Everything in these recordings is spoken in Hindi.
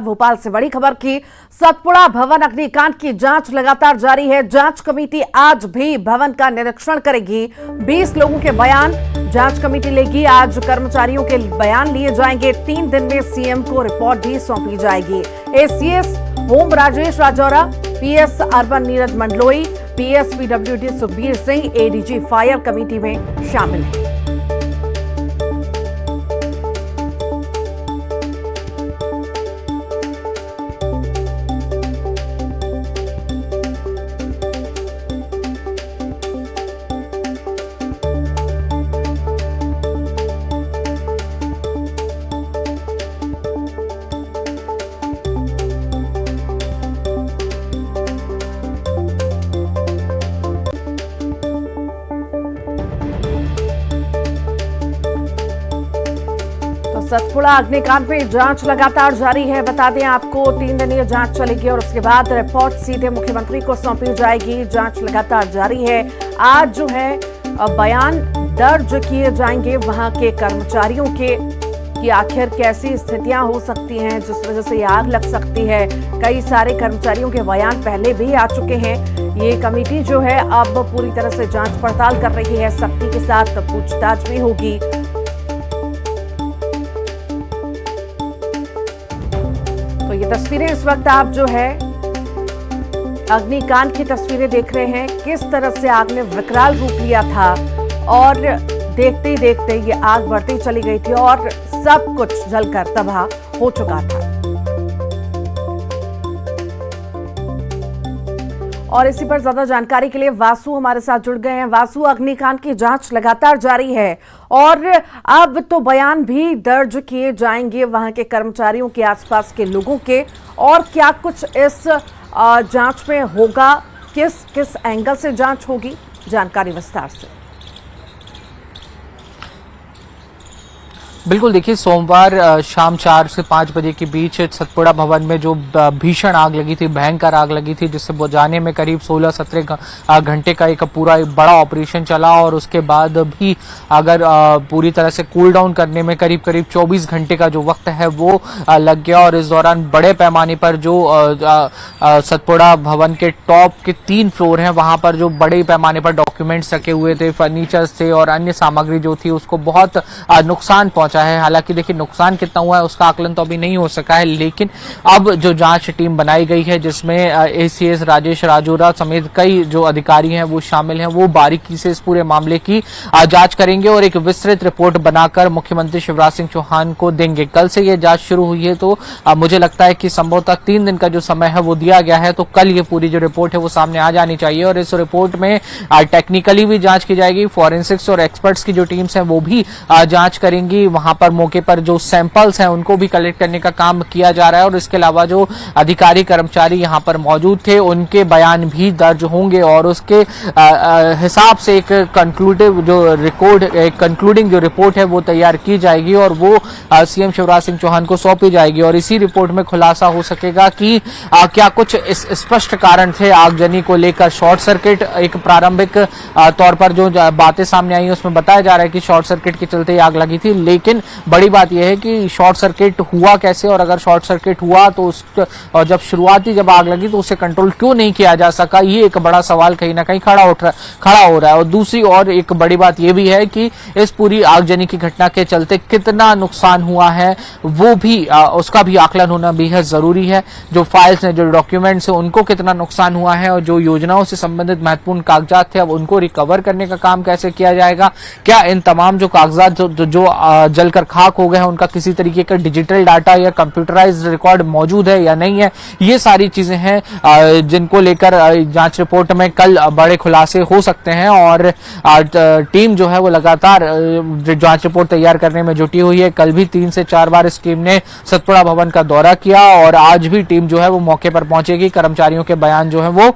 भोपाल से बड़ी खबर की। सतपुड़ा भवन अग्निकांड की जांच लगातार जारी है। जांच कमेटी आज भी भवन का निरीक्षण करेगी। 20 लोगों के बयान जांच कमेटी लेगी। आज कर्मचारियों के बयान लिए जाएंगे। 3 दिन में सीएम को रिपोर्ट भी सौंपी जाएगी। ACS home Rajesh Rajora, PS urban Neeraj Mandloi, PS PWD Sukhbir Singh ADG fire committee में शामिल हैं। सतपुड़ा अग्निकांड में जांच लगातार जारी है। बता दें आपको 3 दिन ये जांच चलेगी और उसके बाद रिपोर्ट सीधे मुख्यमंत्री को सौंपी जाएगी। जांच लगातार जारी है। आज जो है बयान दर्ज किए जाएंगे वहां के कर्मचारियों के कि आखिर कैसी स्थितियां हो सकती हैं जिस वजह से आग लग सकती है। कई सारे कर्मचारियों के बयान पहले भी आ चुके हैं। ये कमेटी जो है अब पूरी तरह से जांच पड़ताल कर रही है। सख्ती के साथ पूछताछ भी होगी। तो ये तस्वीरें इस वक्त आप जो है अग्निकांड की तस्वीरें देख रहे हैं। किस तरह से आग ने विकराल रूप लिया था और देखते ही देखते ये आग बढ़ती चली गई थी और सब कुछ जलकर तबाह हो चुका था। और इसी पर ज्यादा जानकारी के लिए वासु हमारे साथ जुड़ गए हैं। वासु, अग्निकांड की जांच लगातार जारी है और अब तो बयान भी दर्ज किए जाएंगे वहां के कर्मचारियों के, आसपास के लोगों के। और क्या कुछ इस जांच में होगा, किस किस एंगल से जांच होगी, जानकारी विस्तार से। बिल्कुल, देखिए सोमवार शाम 4 से 5 बजे के बीच सतपुड़ा भवन में जो भीषण आग लगी थी, भयंकर आग लगी थी, जिससे बुझाने में करीब 16-17 घंटे का एक पूरा बड़ा ऑपरेशन चला और उसके बाद भी अगर पूरी तरह से कूल डाउन करने में करीब 24 घंटे का जो वक्त है वो लग गया। और इस दौरान बड़े पैमाने पर जो सतपुड़ा भवन के टॉप के 3 फ्लोर हैं वहां पर जो बड़े पैमाने पर डॉक्यूमेंट्स रखे हुए थे, फर्नीचर्स थे और अन्य सामग्री जो थी उसको बहुत नुकसान पहुंचा है। हालांकि देखिए नुकसान कितना हुआ है उसका आकलन तो अभी नहीं हो सका है, लेकिन अब जो जांच टीम बनाई गई है जिसमें एसीएस राजेश राजौरा समेत कई जो अधिकारी हैं वो शामिल हैं, वो बारीकी से इस पूरे मामले की जांच करेंगे और एक विस्तृत रिपोर्ट बनाकर मुख्यमंत्री शिवराज सिंह चौहान को देंगे। कल से ये जांच शुरू हुई है तो मुझे लगता है कि संभवतः 3 दिन का जो समय है वो दिया गया है, तो कल ये पूरी जो रिपोर्ट है वो सामने आ जानी चाहिए। और इस रिपोर्ट में टेक्निकली भी जांच की जाएगी, फॉरेंसिक्स और एक्सपर्ट्स की जो टीम्स हैं वो भी जांच करेंगी। वहां पर मौके पर जो सैंपल्स हैं उनको भी कलेक्ट करने का काम किया जा रहा है और इसके अलावा जो अधिकारी कर्मचारी यहां पर मौजूद थे उनके बयान भी दर्ज होंगे और उसके हिसाब से एक कंक्लूडिव जो रिकॉर्ड, एक कंक्लूडिंग जो रिपोर्ट है वो तैयार की जाएगी और वो सीएम शिवराज सिंह चौहान को सौंपी जाएगी। और इसी रिपोर्ट में खुलासा हो सकेगा कि क्या कुछ स्पष्ट कारण थे आगजनी को लेकर। शॉर्ट सर्किट एक प्रारंभिक तौर पर जो बातें सामने आई उसमें बताया जा रहा है कि शॉर्ट सर्किट के चलते आग लगी थी, लेकिन बड़ी बात यह है कि शॉर्ट सर्किट हुआ कैसे और अगर शॉर्ट सर्किट हुआ तो और जब शुरुआती जब आग लगी तो उसे कंट्रोल क्यों नहीं किया जा सका, ये एक बड़ा सवाल कहीं ना कहीं खड़ा हो रहा है। और दूसरी और एक बड़ी बात यह भी है कि इस पूरी आगजनी की घटना के चलते कितना नुकसान हुआ है वो भी उसका भी आकलन होना बेहद जरूरी है। जो फाइल्स हैं, जो डॉक्यूमेंट्स हैं, उनको कितना नुकसान हुआ है और जो योजनाओं से संबंधित महत्वपूर्ण कागजात थे अब उनको रिकवर करने का काम कैसे किया जाएगा। क्या इन तमाम जो कागजात जो जलकर खाक हो गए हैं उनका किसी तरीके का डिजिटल डाटा या कंप्यूटराइज्ड रिकॉर्ड मौजूद है या नहीं है, ये सारी चीजें हैं जिनको लेकर जांच रिपोर्ट में कल बड़े खुलासे हो सकते हैं। और टीम जो है वो लगातार जांच रिपोर्ट तैयार करने में जुटी हुई है। कल भी 3 से 4 बार इस टीम ने सतपुड़ा भवन का दौरा किया और आज भी टीम जो है वो मौके पर पहुंचेगी। कर्मचारियों के बयान जो है वो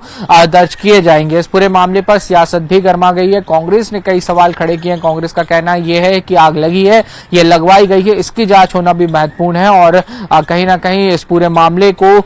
दर्ज किए जाएंगे। इस पूरे मामले पर सियासत भी गर्मा गई है। कांग्रेस ने कई सवाल खड़े किए हैं। कांग्रेस का कहना यह है कि आग लगी है ये लगवाई गई है, इसकी जांच होना भी महत्वपूर्ण है। और कहीं ना कहीं इस पूरे मामले को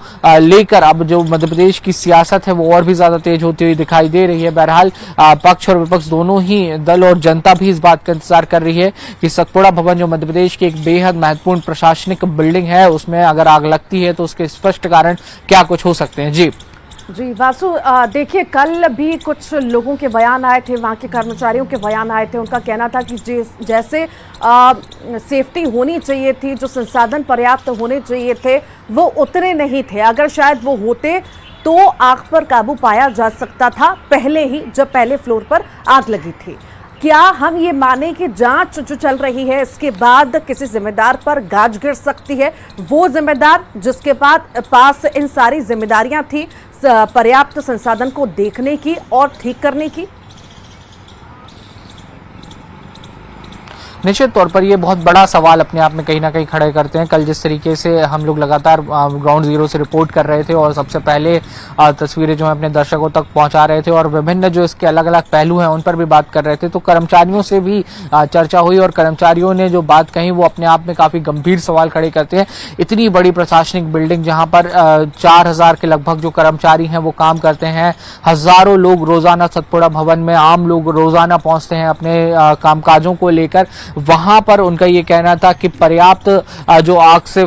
लेकर अब जो मध्य प्रदेश की सियासत है वो और भी ज्यादा तेज होती हुई दिखाई दे रही है। बहरहाल पक्ष और विपक्ष दोनों ही दल और जनता भी इस बात का इंतजार कर रही है कि सतपुड़ा भवन जो मध्य प्रदेश की एक बेहद महत्वपूर्ण प्रशासनिक बिल्डिंग है, उसमें अगर आग लगती है तो उसके स्पष्ट कारण क्या कुछ हो सकते हैं। जी वासु, देखिए कल भी कुछ लोगों के बयान आए थे, वहाँ के कर्मचारियों के बयान आए थे। उनका कहना था कि जैसे सेफ्टी होनी चाहिए थी, जो संसाधन पर्याप्त होने चाहिए थे, वो उतने नहीं थे। अगर शायद वो होते तो आग पर काबू पाया जा सकता था पहले ही, जब पहले फ्लोर पर आग लगी थी। क्या हम ये माने कि जांच जो चल रही है इसके बाद किसी जिम्मेदार पर गाज गिर सकती है? वो जिम्मेदार जिसके पास इन सारी जिम्मेदारियां थी, पर्याप्त संसाधन को देखने की और ठीक करने की। निश्चित तौर पर ये बहुत बड़ा सवाल अपने आप में कहीं ना कहीं खड़े करते हैं। कल जिस तरीके से हम लोग लगातार ग्राउंड जीरो से रिपोर्ट कर रहे थे और सबसे पहले तस्वीरें जो है अपने दर्शकों तक पहुंचा रहे थे और विभिन्न जो इसके अलग अलग पहलू हैं उन पर भी बात कर रहे थे, तो कर्मचारियों से भी चर्चा हुई और कर्मचारियों ने जो बात कही वो अपने आप में काफी गंभीर सवाल खड़े करते हैं। इतनी बड़ी प्रशासनिक बिल्डिंग जहां पर 4000 के लगभग जो कर्मचारी हैं वो काम करते हैं, हजारों लोग रोजाना सतपुड़ा भवन में, आम लोग रोजाना पहुंचते हैं अपने कामकाजों को लेकर। वहां पर उनका ये कहना था कि पर्याप्त जो आग से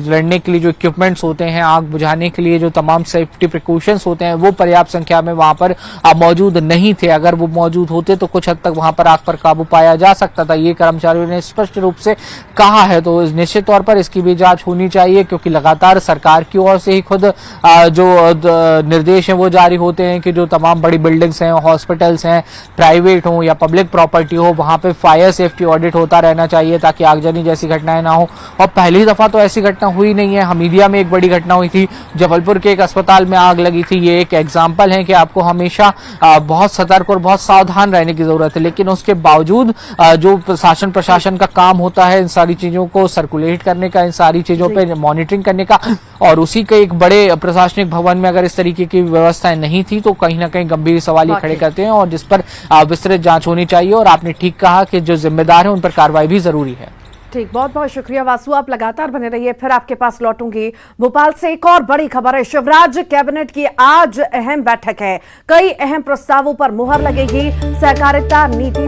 लड़ने के लिए जो इक्विपमेंट्स होते हैं, आग बुझाने के लिए जो तमाम सेफ्टी प्रिकॉशंस होते हैं, वो पर्याप्त संख्या में वहां पर मौजूद नहीं थे। अगर वो मौजूद होते तो कुछ हद तक वहां पर आग पर काबू पाया जा सकता था, ये कर्मचारियों ने स्पष्ट रूप से कहा है। तो निश्चित तौर पर इसकी भी जांच होनी चाहिए, क्योंकि लगातार सरकार की ओर से ही खुद जो निर्देश हैं वो जारी होते हैं कि जो तमाम बड़ी बिल्डिंग्स हैं, हॉस्पिटल्स हैं, प्राइवेट हो या पब्लिक प्रॉपर्टी हो, वहां पे फायर सेफ्टी ऑडिट होता रहना चाहिए ताकि आगजनी जैसी घटनाएं ना हो। और पहली दफा तो ऐसी घटना हुई नहीं है। हमीदिया में एक बड़ी घटना हुई थी, जबलपुर के एक अस्पताल में आग लगी थी। ये एक एग्जाम्पल है कि आपको हमेशा बहुत सतर्क और बहुत सावधान रहने की जरूरत है। लेकिन उसके बावजूद जो शासन प्रशासन का काम होता है इन सारी चीजों को सर्कुलेट करने का, इन सारी चीजों पर मॉनिटरिंग करने का, और उसी के एक बड़े प्रशासनिक भवन में अगर इस तरीके की व्यवस्थाएं नहीं थी तो कहीं ना कहीं गंभीर सवाल ये खड़े करते हैं और जिस पर विस्तृत जांच होनी चाहिए। और आपने ठीक कहा कि जो जिम्मेदार है उन पर कार्रवाई भी जरूरी है। ठीक, बहुत बहुत शुक्रिया वासु, आप लगातार बने रहिए, फिर आपके पास लौटूंगी। भोपाल से एक और बड़ी खबर है, शिवराज कैबिनेट की आज अहम बैठक है, कई अहम प्रस्तावों पर मुहर लगेगी। सहकारिता नीति